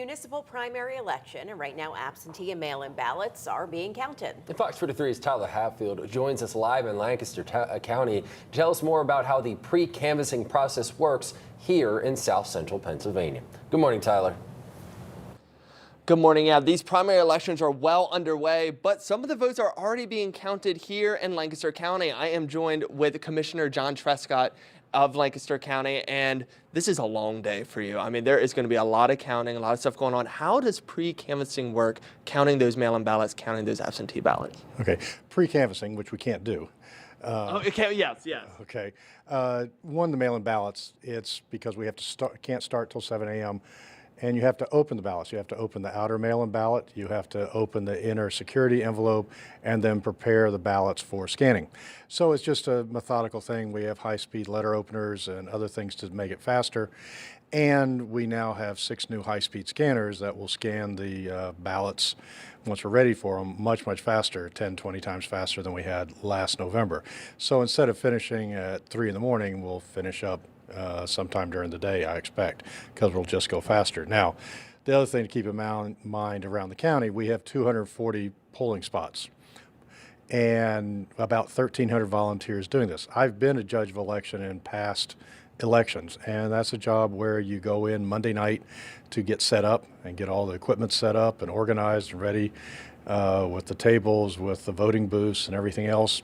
municipal primary election, and right now absentee and mail-in ballots are being counted. And Fox 43's Tyler Hatfield joins us live in Lancaster County to tell us more about how the pre-canvassing process works here in South Central Pennsylvania. Good morning, Tyler. Good morning. Yeah, these primary elections are well underway, but some of the votes are already being counted here in Lancaster County. I am joined with Commissioner John Trescot of Lancaster County, and this is a long day for you. I mean, there is going to be a lot of counting, a lot of stuff going on. How does pre-canvassing work, counting those mail-in ballots, counting those absentee ballots? Okay, pre-canvassing, which we can't do. Yes. Okay, one, the mail-in ballots, it's because we have to can't start till 7 a.m. And you have to open the ballots. You have to open the outer mail-in ballot. You have to open the inner security envelope and then prepare the ballots for scanning. So it's just a methodical thing. We have high-speed letter openers and other things to make it faster. And we now have 6 new high-speed scanners that will scan the ballots once we're ready for them much, much faster, 10, 20 times faster than we had last November. So instead of finishing at 3 in the morning, we'll finish up sometime during the day, I expect, because we'll just go faster. Now, the other thing to keep in mind around the county, we have 240 polling spots and about 1,300 volunteers doing this. I've been a judge of election in past elections, and that's a job where you go in Monday night to get set up and get all the equipment set up and organized and ready with the tables, with the voting booths and everything else.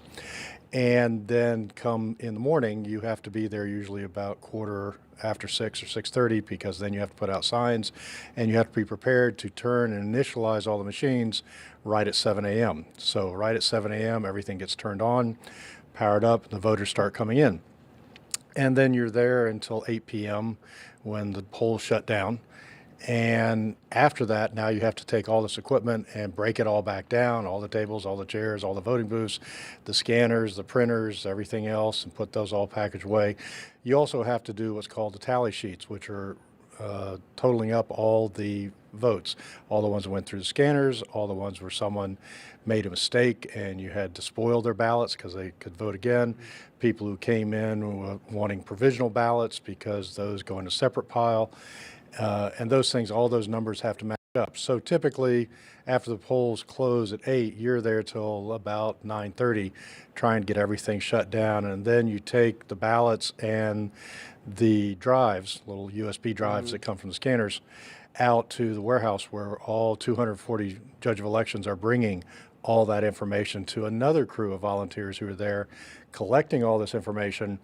And then come in the morning, you have to be there usually about quarter after 6 or 6:30, because then you have to put out signs and you have to be prepared to turn and initialize all the machines right at 7 a.m. So right at 7 a.m. everything gets turned on, powered up, and the voters start coming in. And then you're there until 8 p.m. when the polls shut down. And after that, now you have to take all this equipment and break it all back down, all the tables, all the chairs, all the voting booths, the scanners, the printers, everything else, and put those all packaged away. You also have to do what's called the tally sheets, which are totaling up all the votes, all the ones that went through the scanners, all the ones where someone made a mistake and you had to spoil their ballots because they could vote again, people who came in wanting provisional ballots because those go in a separate pile. And those things, all those numbers have to match up. So typically, after the polls close at 8, you're there till about 9:30 trying to get everything shut down. And then you take the ballots and the drives, little USB drives that come from the scanners, out to the warehouse where all 240 judge of elections are bringing all that information to another crew of volunteers who are there collecting all this information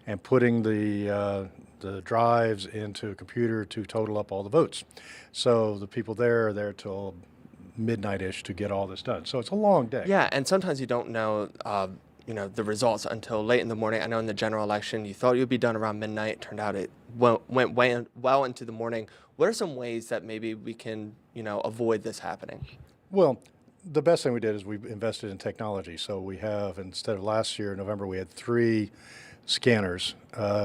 and putting the drives into a computer to total up all the votes. So the people there are there till midnight-ish to get all this done. So it's a long day. Yeah, and sometimes you don't know, the results until late in the morning. I know in the general election, you thought you'd be done around midnight. Turned out it went well into the morning. What are some ways that maybe we can, avoid this happening? Well, the best thing we did is we invested in technology. So we have, instead of last year in November, we had 3 scanners.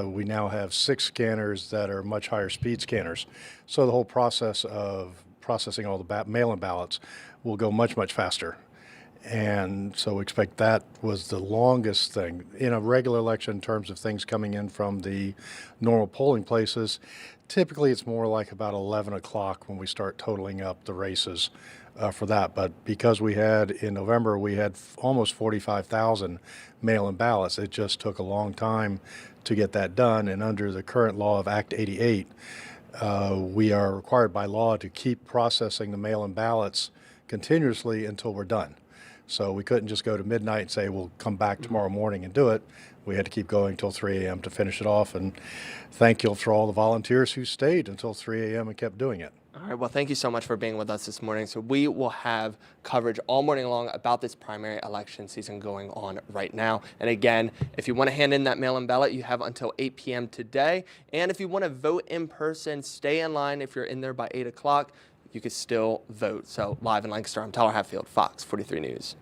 We now have 6 scanners that are much higher speed scanners. So the whole process of processing all the mail-in ballots will go much, much faster. And so we expect that was the longest thing. In a regular election, in terms of things coming in from the normal polling places, typically it's more like about 11 o'clock when we start totaling up the races for that. But because we had, in November, we had almost 45,000 mail-in ballots, it just took a long time to get that done. And under the current law of Act 88, we are required by law to keep processing the mail-in ballots continuously until we're done. So we couldn't just go to midnight and say, we'll come back tomorrow morning and do it. We had to keep going until 3 a.m. to finish it off. And thank you for all the volunteers who stayed until 3 a.m. and kept doing it. All right, well, thank you so much for being with us this morning. So we will have coverage all morning long about this primary election season going on right now. And again, if you want to hand in that mail-in ballot, you have until 8 p.m. today. And if you want to vote in person, stay in line. If you're in there by 8 o'clock, you can still vote. So live in Lancaster, I'm Tyler Hatfield, Fox 43 News.